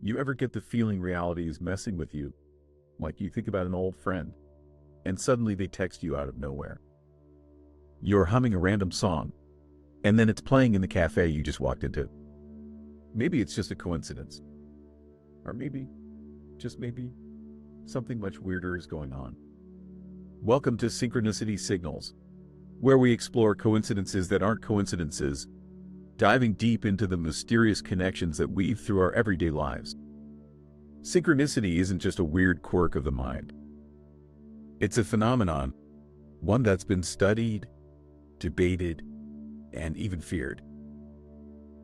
You ever get the feeling reality is messing with you? Like you think about an old friend, and suddenly they text you out of nowhere. You're humming a random song, and then it's playing in the cafe you just walked into. Maybe it's just a coincidence. Or maybe, just maybe, something much weirder is going on. Welcome to Synchronicity Signals, where we explore coincidences that aren't coincidences, diving deep into the mysterious connections that weave through our everyday lives. Synchronicity isn't just a weird quirk of the mind. It's a phenomenon, one that's been studied, debated, and even feared.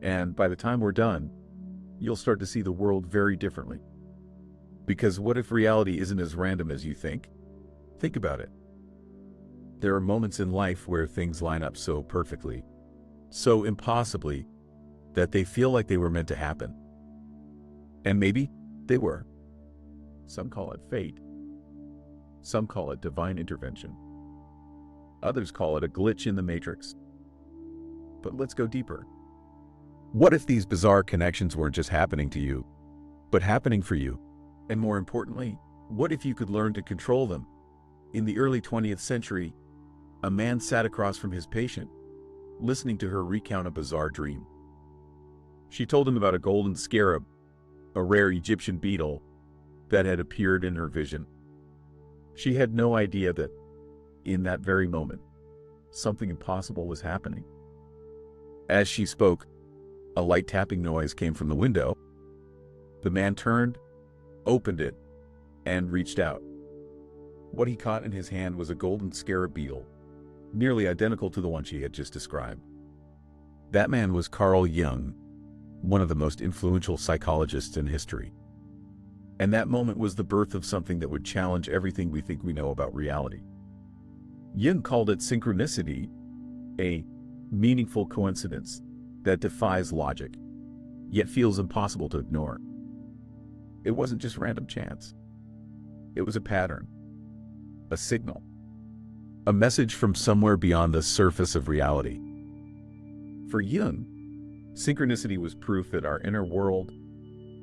And by the time we're done, you'll start to see the world very differently. Because what if reality isn't as random as you think? Think about it. There are moments in life where things line up so perfectly, so impossibly, that they feel like they were meant to happen. And maybe they were. Some call it fate. Some call it divine intervention. Others call it a glitch in the matrix. But let's go deeper. What if these bizarre connections weren't just happening to you, but happening for you? And more importantly, what if you could learn to control them? In the early 20th century, a man sat across from his patient, listening to her recount a bizarre dream. She told him about a golden scarab, a rare Egyptian beetle that had appeared in her vision. She had no idea that, in that very moment, something impossible was happening. As she spoke, a light tapping noise came from the window. The man turned, opened it, and reached out. What he caught in his hand was a golden scarab beetle, nearly identical to the one she had just described. That man was Carl Jung, one of the most influential psychologists in history. And that moment was the birth of something that would challenge everything we think we know about reality. Jung called it synchronicity, a meaningful coincidence that defies logic, yet feels impossible to ignore. It wasn't just random chance. It was a pattern, a signal, a message from somewhere beyond the surface of reality. For Jung, synchronicity was proof that our inner world,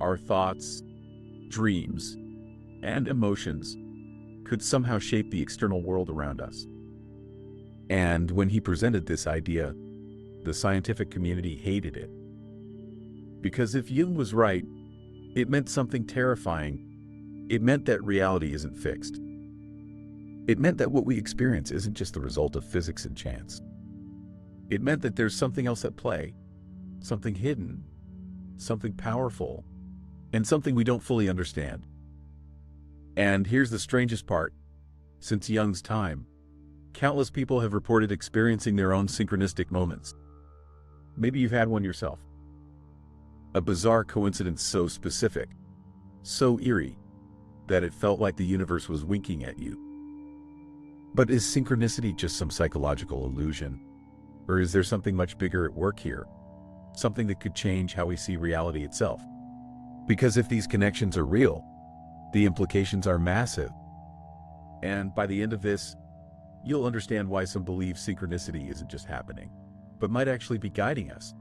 our thoughts, dreams, and emotions could somehow shape the external world around us. And when he presented this idea, the scientific community hated it. Because if Jung was right, it meant something terrifying. It meant that reality isn't fixed. It meant that what we experience isn't just the result of physics and chance. It meant that there's something else at play, something hidden, something powerful, and something we don't fully understand. And here's the strangest part. Since Jung's time, countless people have reported experiencing their own synchronistic moments. Maybe you've had one yourself. A bizarre coincidence so specific, so eerie, that it felt like the universe was winking at you. But is synchronicity just some psychological illusion? Or is there something much bigger at work here? Something that could change how we see reality itself? Because if these connections are real, the implications are massive. And by the end of this, you'll understand why some believe synchronicity isn't just happening, but might actually be guiding us.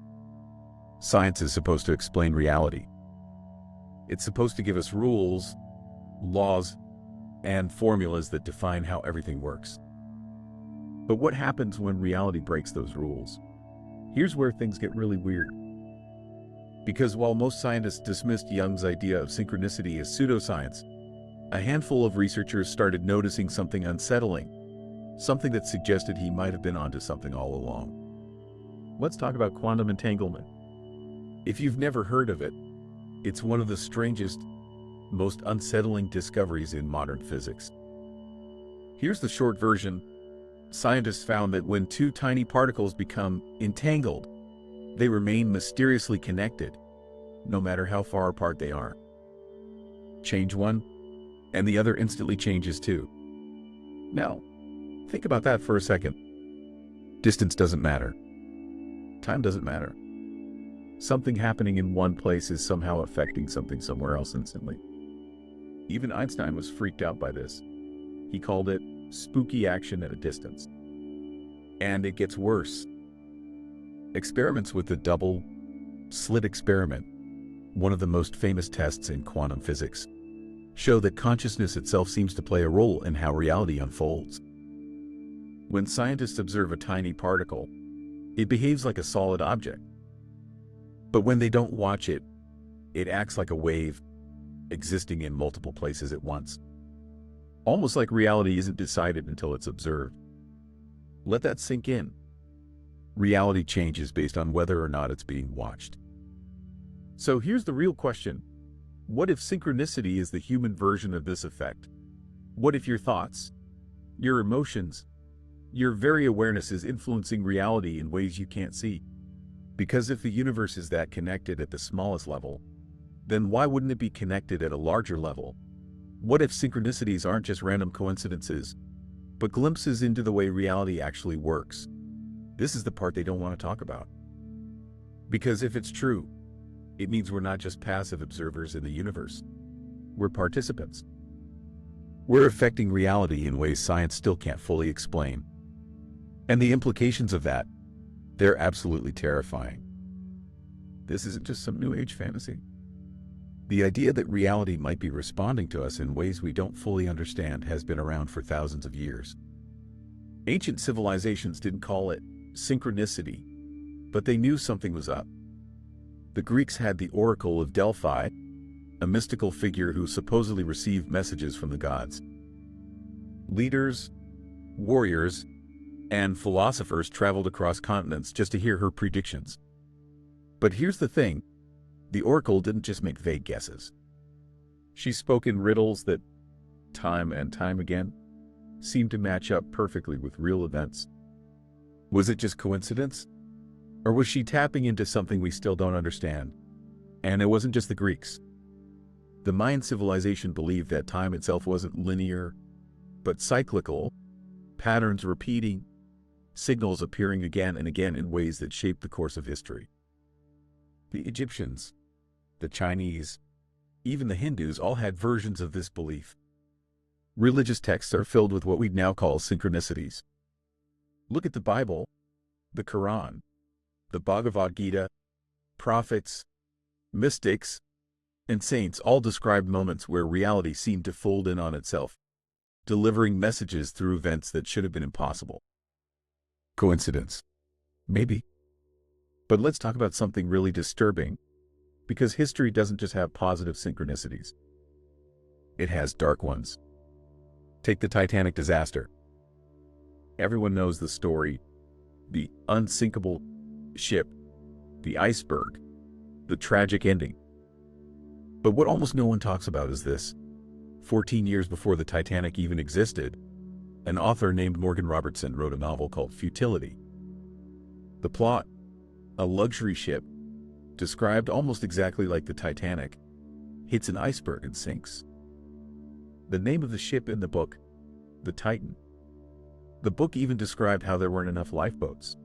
Science is supposed to explain reality. It's supposed to give us rules, laws, and formulas that define how everything works. But what happens when reality breaks those rules? Here's where things get really weird. Because while most scientists dismissed Jung's idea of synchronicity as pseudoscience, a handful of researchers started noticing something unsettling, something that suggested he might have been onto something all along. Let's talk about quantum entanglement. If you've never heard of it, it's one of the strangest, most unsettling discoveries in modern physics. Here's the short version. Scientists found that when two tiny particles become entangled, they remain mysteriously connected, no matter how far apart they are. Change one, and the other instantly changes too. Now, think about that for a second. Distance doesn't matter. Time doesn't matter. Something happening in one place is somehow affecting something somewhere else instantly. Even Einstein was freaked out by this. He called it spooky action at a distance. And it gets worse. Experiments with the double slit experiment one of the most famous tests in quantum physics, show that consciousness itself seems to play a role in how reality unfolds. When scientists observe a tiny particle, it behaves like a solid object. But when they don't watch it, it acts like a wave, existing in multiple places at once. Almost like reality isn't decided until it's observed. Let that sink in. Reality changes based on whether or not it's being watched. So here's the real question. What if synchronicity is the human version of this effect? What if your thoughts, your emotions, your very awareness is influencing reality in ways you can't see? Because if the universe is that connected at the smallest level, then why wouldn't it be connected at a larger level? What if synchronicities aren't just random coincidences, but glimpses into the way reality actually works? This is the part they don't want to talk about. Because if it's true, it means we're not just passive observers in the universe. We're participants. We're affecting reality in ways science still can't fully explain. And the implications of that, they're absolutely terrifying. This isn't just some new age fantasy. The idea that reality might be responding to us in ways we don't fully understand has been around for thousands of years. Ancient civilizations didn't call it synchronicity, but they knew something was up. The Greeks had the Oracle of Delphi, a mystical figure who supposedly received messages from the gods. Leaders, warriors, and philosophers traveled across continents just to hear her predictions. But here's the thing, the Oracle didn't just make vague guesses. She spoke in riddles that, time and time again, seemed to match up perfectly with real events. Was it just coincidence? Or was she tapping into something we still don't understand? And it wasn't just the Greeks. The Mayan civilization believed that time itself wasn't linear, but cyclical, patterns repeating, signals appearing again and again in ways that shaped the course of history. The Egyptians, the Chinese, even the Hindus all had versions of this belief. Religious texts are filled with what we'd now call synchronicities. Look at the Bible, the Quran, the Bhagavad Gita. Prophets, mystics, and saints all describe moments where reality seemed to fold in on itself, delivering messages through events that should have been impossible. Coincidence? Maybe. But let's talk about something really disturbing, because history doesn't just have positive synchronicities. It has dark ones. Take the Titanic disaster. Everyone knows the story, the unsinkable ship, the iceberg, the tragic ending. But what almost no one talks about is this. 14 years before the Titanic even existed, an author named Morgan Robertson wrote a novel called Futility. The plot, a luxury ship, described almost exactly like the Titanic, hits an iceberg and sinks. The name of the ship in the book, the Titan. The book even described how there weren't enough lifeboats.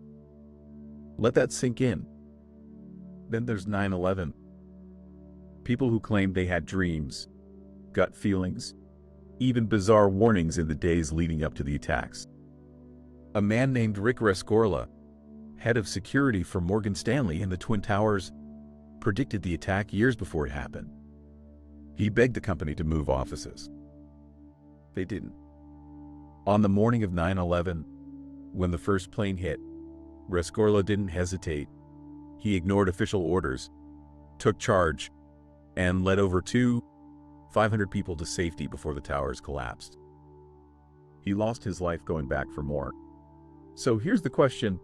Let that sink in. Then there's 9/11. People who claimed they had dreams, gut feelings, even bizarre warnings in the days leading up to the attacks. A man named Rick Rescorla, head of security for Morgan Stanley in the Twin Towers, predicted the attack years before it happened. He begged the company to move offices. They didn't. On the morning of 9/11, when the first plane hit, Rescorla didn't hesitate. He ignored official orders, took charge, and led over 500 people to safety before the towers collapsed. He lost his life going back for more. So here's the question.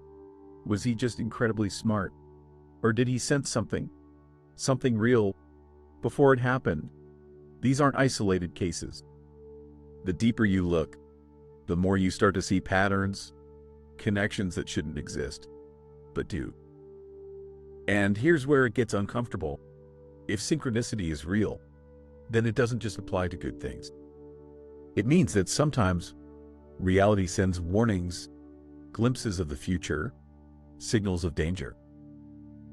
Was he just incredibly smart? Or did he sense something real, before it happened? These aren't isolated cases. The deeper you look, the more you start to see patterns, connections that shouldn't exist, but do. And here's where it gets uncomfortable. If synchronicity is real, then it doesn't just apply to good things. It means that sometimes reality sends warnings, glimpses of the future, signals of danger.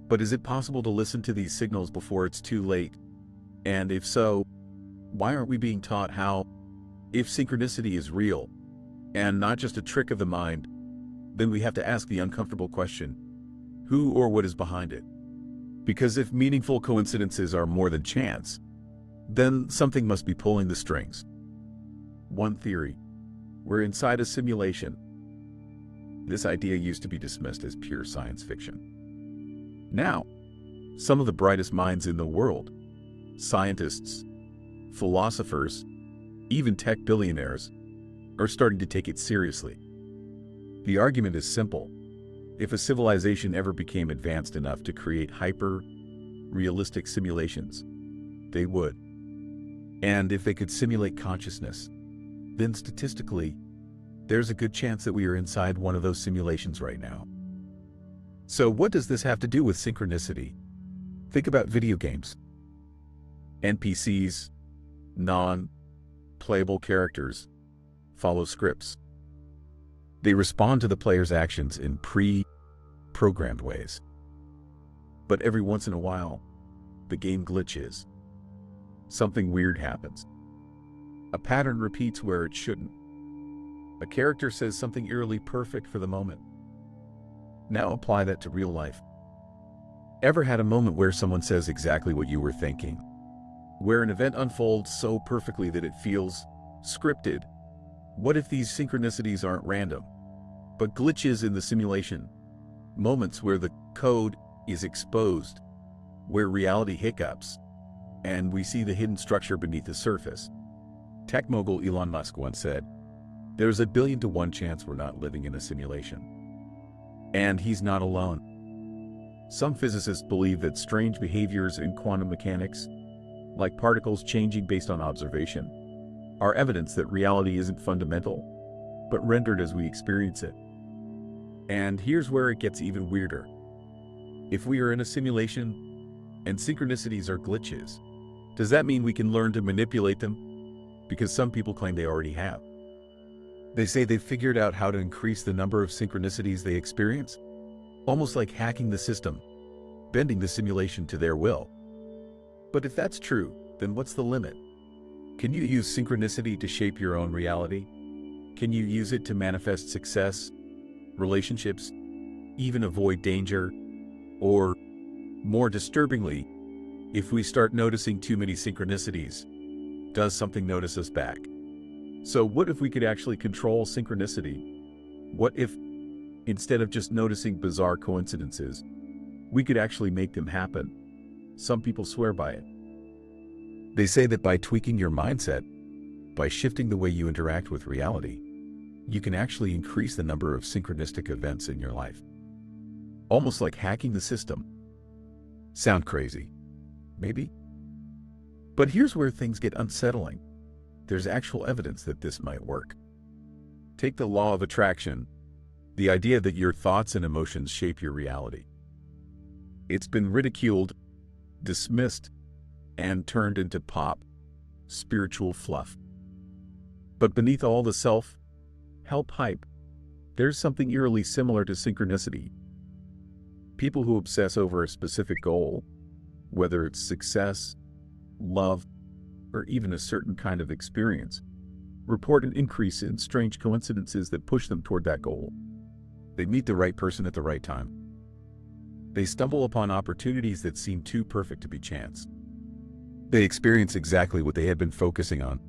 But is it possible to listen to these signals before it's too late? And if so, why aren't we being taught how? If synchronicity is real, and not just a trick of the mind, then we have to ask the uncomfortable question, who or what is behind it? Because if meaningful coincidences are more than chance, then something must be pulling the strings. One theory: we're inside a simulation. This idea used to be dismissed as pure science fiction. Now, some of the brightest minds in the world, scientists, philosophers, even tech billionaires, are starting to take it seriously. The argument is simple. If a civilization ever became advanced enough to create hyper-realistic simulations, they would. And if they could simulate consciousness, then statistically, there's a good chance that we are inside one of those simulations right now. So what does this have to do with synchronicity? Think about video games. NPCs, non-playable characters, follow scripts. They respond to the player's actions in pre-programmed ways. But every once in a while, the game glitches. Something weird happens. A pattern repeats where it shouldn't. A character says something eerily perfect for the moment. Now apply that to real life. Ever had a moment where someone says exactly what you were thinking? Where an event unfolds so perfectly that it feels scripted? What if these synchronicities aren't random, but glitches in the simulation? Moments where the code is exposed, where reality hiccups, and we see the hidden structure beneath the surface. Tech mogul Elon Musk once said, "There's a 1,000,000,000 to 1 chance we're not living in a simulation." And he's not alone. Some physicists believe that strange behaviors in quantum mechanics, like particles changing based on observation, are evidence that reality isn't fundamental, but rendered as we experience it. And here's where it gets even weirder. If we are in a simulation and synchronicities are glitches, does that mean we can learn to manipulate them? Because some people claim they already have. They say they've figured out how to increase the number of synchronicities they experience, almost like hacking the system, bending the simulation to their will. But if that's true, then what's the limit? Can you use synchronicity to shape your own reality? Can you use it to manifest success, relationships, even avoid danger? Or, more disturbingly, if we start noticing too many synchronicities, does something notice us back? So what if we could actually control synchronicity? What if, instead of just noticing bizarre coincidences, we could actually make them happen? Some people swear by it. They say that by tweaking your mindset, by shifting the way you interact with reality, you can actually increase the number of synchronistic events in your life. Almost like hacking the system. Sound crazy? Maybe? But here's where things get unsettling. There's actual evidence that this might work. Take the law of attraction, the idea that your thoughts and emotions shape your reality. It's been ridiculed, dismissed, and turned into pop, spiritual fluff. But beneath all the self-help hype, there's something eerily similar to synchronicity. People who obsess over a specific goal, whether it's success, love, or even a certain kind of experience, report an increase in strange coincidences that push them toward that goal. They meet the right person at the right time. They stumble upon opportunities that seem too perfect to be chance. They experience exactly what they had been focusing on.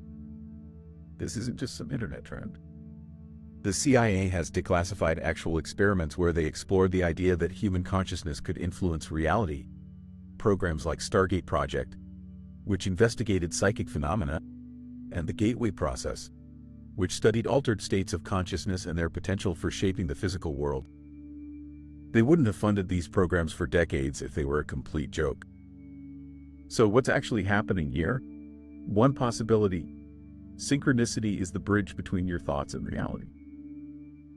This isn't just some internet trend. The CIA has declassified actual experiments where they explored the idea that human consciousness could influence reality. Programs like Stargate Project, which investigated psychic phenomena, and the Gateway Process, which studied altered states of consciousness and their potential for shaping the physical world. They wouldn't have funded these programs for decades if they were a complete joke. So what's actually happening here? One possibility: synchronicity is the bridge between your thoughts and reality.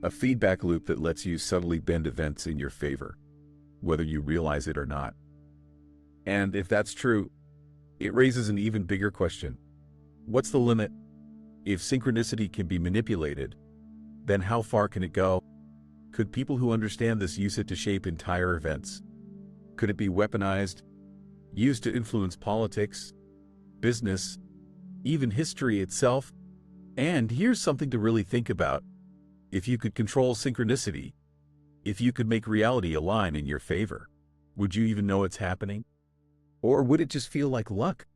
A feedback loop that lets you subtly bend events in your favor, whether you realize it or not. And if that's true, it raises an even bigger question. What's the limit? If synchronicity can be manipulated, then how far can it go? Could people who understand this use it to shape entire events? Could it be weaponized, used to influence politics, business, even history itself? And here's something to really think about. If you could control synchronicity, if you could make reality align in your favor, Would you even know it's happening? Or would it just feel like luck?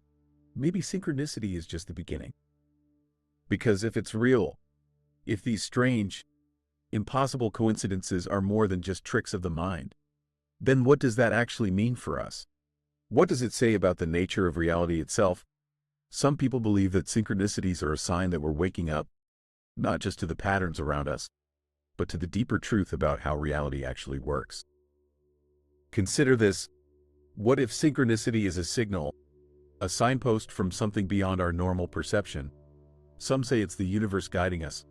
Maybe synchronicity is just the beginning. Because if it's real, if these strange, impossible coincidences are more than just tricks of the mind, then what does that actually mean for us? What does it say about the nature of reality itself? Some people believe that synchronicities are a sign that we're waking up, not just to the patterns around us, but to the deeper truth about how reality actually works. Consider this. What if synchronicity is a signal, a signpost from something beyond our normal perception? Some say it's the universe guiding us.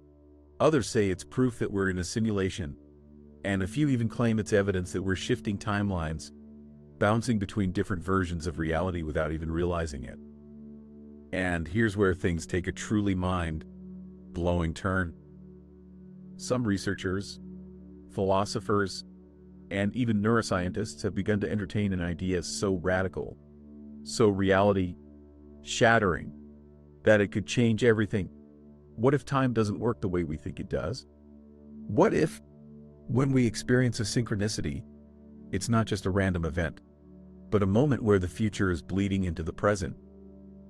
Others say it's proof that we're in a simulation. And a few even claim it's evidence that we're shifting timelines, bouncing between different versions of reality without even realizing it. And here's where things take a truly mind-blowing turn. Some researchers, philosophers, and even neuroscientists have begun to entertain an idea so radical, so reality-shattering, that it could change everything. What if time doesn't work the way we think it does? What if, when we experience a synchronicity, it's not just a random event, but a moment where the future is bleeding into the present?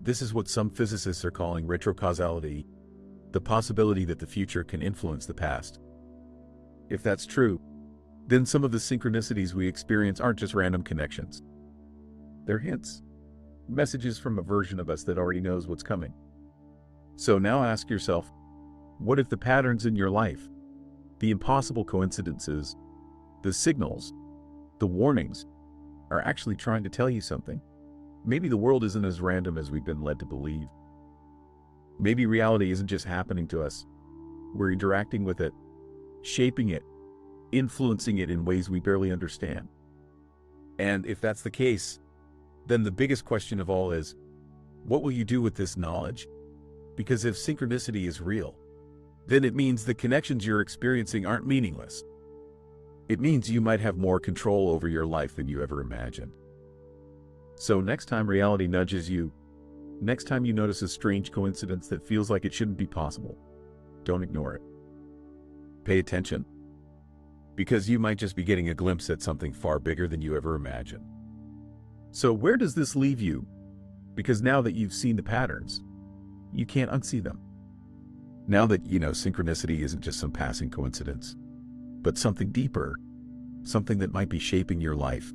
This is what some physicists are calling retrocausality, the possibility that the future can influence the past. If that's true, then some of the synchronicities we experience aren't just random connections. They're hints, messages from a version of us that already knows what's coming. So now ask yourself, what if the patterns in your life, the impossible coincidences, the signals, the warnings, are actually trying to tell you something? Maybe the world isn't as random as we've been led to believe. Maybe reality isn't just happening to us. We're interacting with it, shaping it, influencing it in ways we barely understand. And if that's the case, then the biggest question of all is, what will you do with this knowledge? Because if synchronicity is real, then it means the connections you're experiencing aren't meaningless. It means you might have more control over your life than you ever imagined. So next time reality nudges you, next time you notice a strange coincidence that feels like it shouldn't be possible, don't ignore it. Pay attention, because you might just be getting a glimpse at something far bigger than you ever imagined. So where does this leave you? Because now that you've seen the patterns, you can't unsee them. Now that you know synchronicity isn't just some passing coincidence, but something deeper, something that might be shaping your life,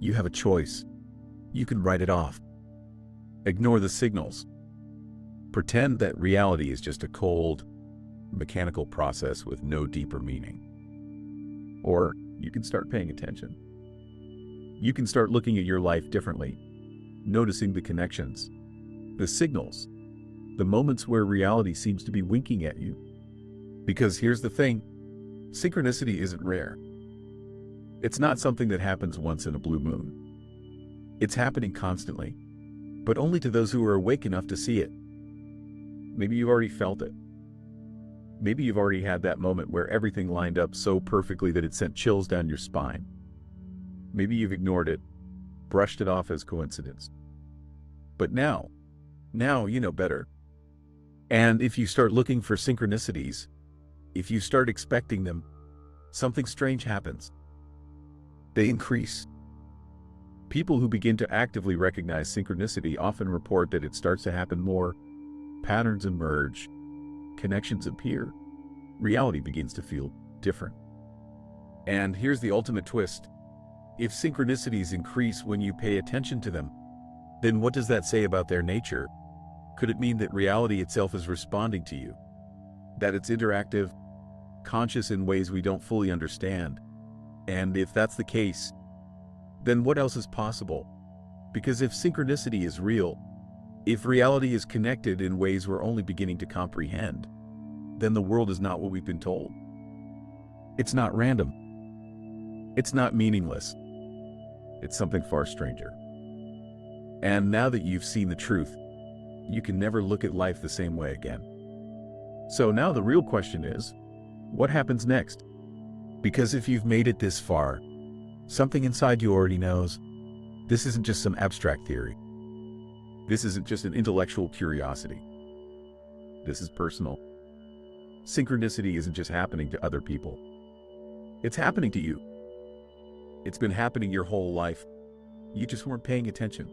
you have a choice. You can write it off. Ignore the signals. Pretend that reality is just a cold, mechanical process with no deeper meaning. Or you can start paying attention. You can start looking at your life differently, noticing the connections, the signals, the moments where reality seems to be winking at you. Because here's the thing, synchronicity isn't rare. It's not something that happens once in a blue moon. It's happening constantly, but only to those who are awake enough to see it. Maybe you've already felt it. Maybe you've already had that moment where everything lined up so perfectly that it sent chills down your spine. Maybe you've ignored it, brushed it off as coincidence. But now you know better. And if you start looking for synchronicities, if you start expecting them, something strange happens. They increase. People who begin to actively recognize synchronicity often report that it starts to happen more, patterns emerge, connections appear, reality begins to feel different. And here's the ultimate twist. If synchronicities increase when you pay attention to them, then what does that say about their nature? Could it mean that reality itself is responding to you? That it's interactive, conscious in ways we don't fully understand? And if that's the case, then what else is possible? Because if synchronicity is real, if reality is connected in ways we're only beginning to comprehend, then the world is not what we've been told. It's not random. It's not meaningless. It's something far stranger. And now that you've seen the truth, you can never look at life the same way again. So now the real question is, what happens next? Because if you've made it this far, something inside you already knows. This isn't just some abstract theory. This isn't just an intellectual curiosity. This is personal. Synchronicity isn't just happening to other people. It's happening to you. It's been happening your whole life. You just weren't paying attention.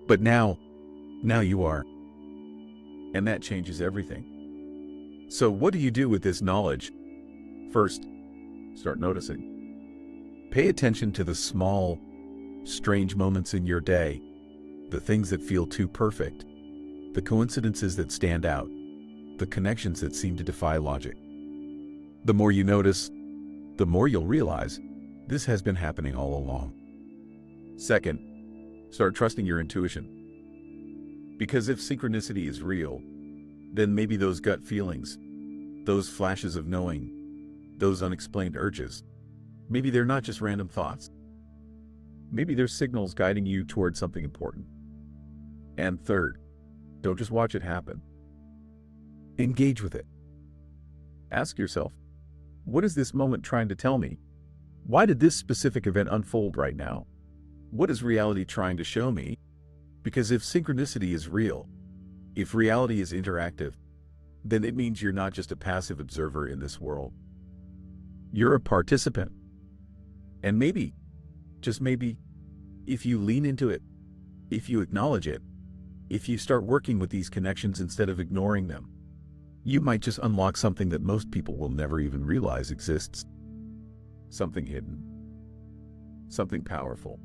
But now you are. And that changes everything. So what do you do with this knowledge? First, start noticing. Pay attention to the small, strange moments in your day, the things that feel too perfect, the coincidences that stand out, the connections that seem to defy logic. The more you notice, the more you'll realize this has been happening all along. Second, start trusting your intuition. Because if synchronicity is real, then maybe those gut feelings, those flashes of knowing, those unexplained urges, maybe they're not just random thoughts. Maybe they're signals guiding you toward something important. And third, don't just watch it happen. Engage with it. Ask yourself, what is this moment trying to tell me? Why did this specific event unfold right now? What is reality trying to show me? Because if synchronicity is real, if reality is interactive, then it means you're not just a passive observer in this world. You're a participant. And maybe, just maybe, if you lean into it, if you acknowledge it, if you start working with these connections instead of ignoring them, you might just unlock something that most people will never even realize exists. Something hidden. Something powerful.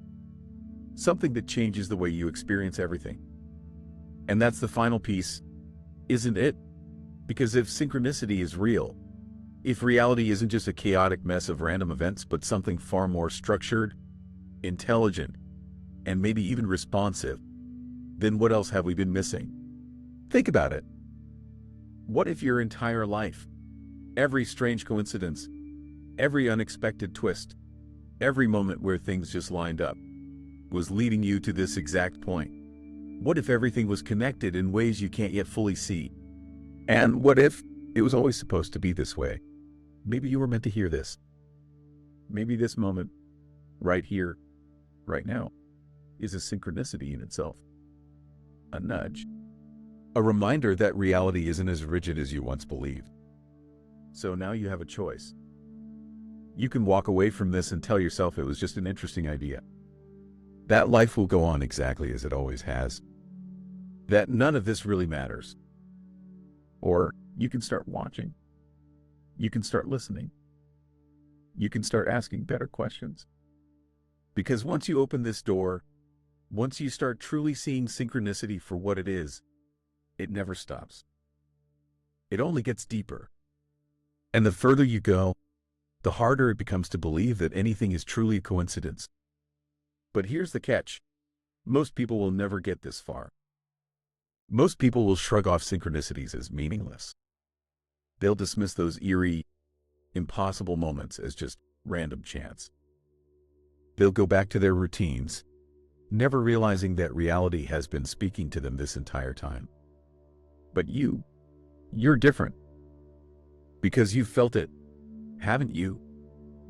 Something that changes the way you experience everything. And that's the final piece, isn't it? Because if synchronicity is real, if reality isn't just a chaotic mess of random events, but something far more structured, intelligent, and maybe even responsive, then what else have we been missing? Think about it. What if your entire life, every strange coincidence, every unexpected twist, every moment where things just lined up, was leading you to this exact point? What if everything was connected in ways you can't yet fully see? And what if it was always supposed to be this way? Maybe you were meant to hear this. Maybe this moment, right here, right now, is a synchronicity in itself. A nudge. A reminder that reality isn't as rigid as you once believed. So now you have a choice. You can walk away from this and tell yourself it was just an interesting idea. That life will go on exactly as it always has. That none of this really matters. Or you can start watching. You can start listening. You can start asking better questions. Because once you open this door, once you start truly seeing synchronicity for what it is, it never stops. It only gets deeper. And the further you go, the harder it becomes to believe that anything is truly a coincidence. But here's the catch. Most people will never get this far. Most people will shrug off synchronicities as meaningless. They'll dismiss those eerie, impossible moments as just random chance. They'll go back to their routines, never realizing that reality has been speaking to them this entire time. But you're different. Because you've felt it, haven't you?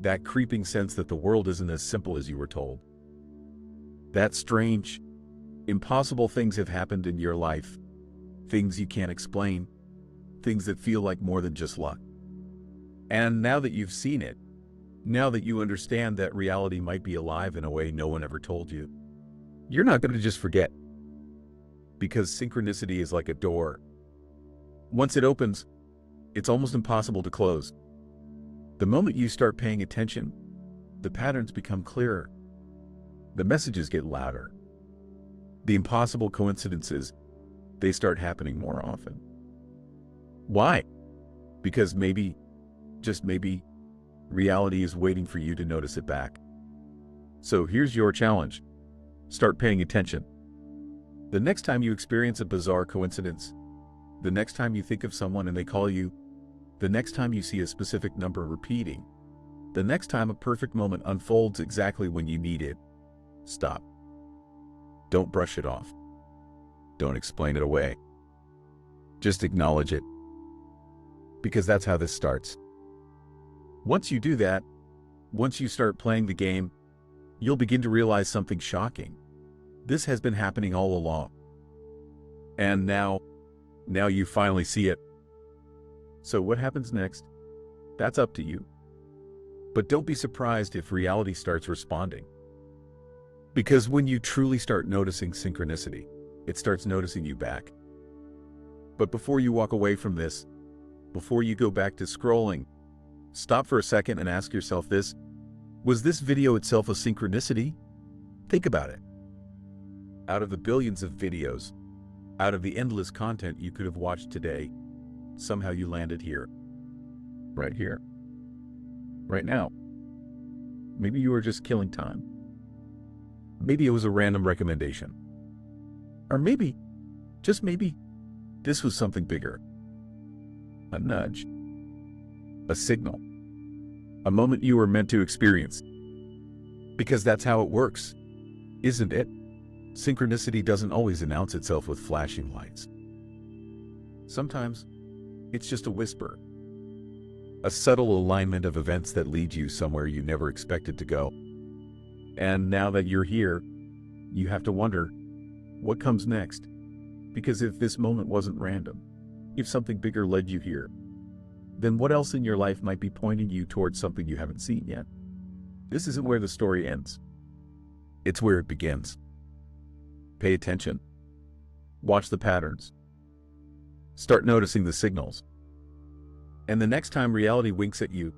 That creeping sense that the world isn't as simple as you were told. That strange, impossible things have happened in your life. Things you can't explain. Things that feel like more than just luck. And now that you've seen it, now that you understand that reality might be alive in a way no one ever told you, you're not going to just forget. Because synchronicity is like a door. Once it opens, it's almost impossible to close. The moment you start paying attention, the patterns become clearer. The messages get louder. The impossible coincidences, they start happening more often. Why? Because maybe, just maybe, reality is waiting for you to notice it back. So here's your challenge. Start paying attention. The next time you experience a bizarre coincidence, the next time you think of someone and they call you, the next time you see a specific number repeating, the next time a perfect moment unfolds exactly when you need it, stop. Don't brush it off. Don't explain it away. Just acknowledge it. Because that's how this starts. Once you do that, once you start playing the game, you'll begin to realize something shocking. This has been happening all along. And now you finally see it. So what happens next? That's up to you. But don't be surprised if reality starts responding. Because when you truly start noticing synchronicity, it starts noticing you back. But before you walk away from this, before you go back to scrolling, stop for a second and ask yourself this: was this video itself a synchronicity? Think about it. Out of the billions of videos, out of the endless content you could have watched today, somehow you landed here. Right here. Right now. Maybe you were just killing time. Maybe it was a random recommendation. Or maybe, just maybe, this was something bigger. A nudge. A signal. A moment you were meant to experience. Because that's how it works, isn't it? Synchronicity doesn't always announce itself with flashing lights. Sometimes, it's just a whisper. A subtle alignment of events that lead you somewhere you never expected to go. And now that you're here, you have to wonder, what comes next? Because if this moment wasn't random, if something bigger led you here, then what else in your life might be pointing you towards something you haven't seen yet? This isn't where the story ends. It's where it begins. Pay attention. Watch the patterns. Start noticing the signals. And the next time reality winks at you,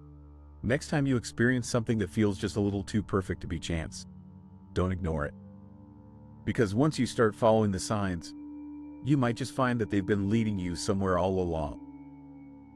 next time you experience something that feels just a little too perfect to be chance, don't ignore it. Because once you start following the signs, you might just find that they've been leading you somewhere all along.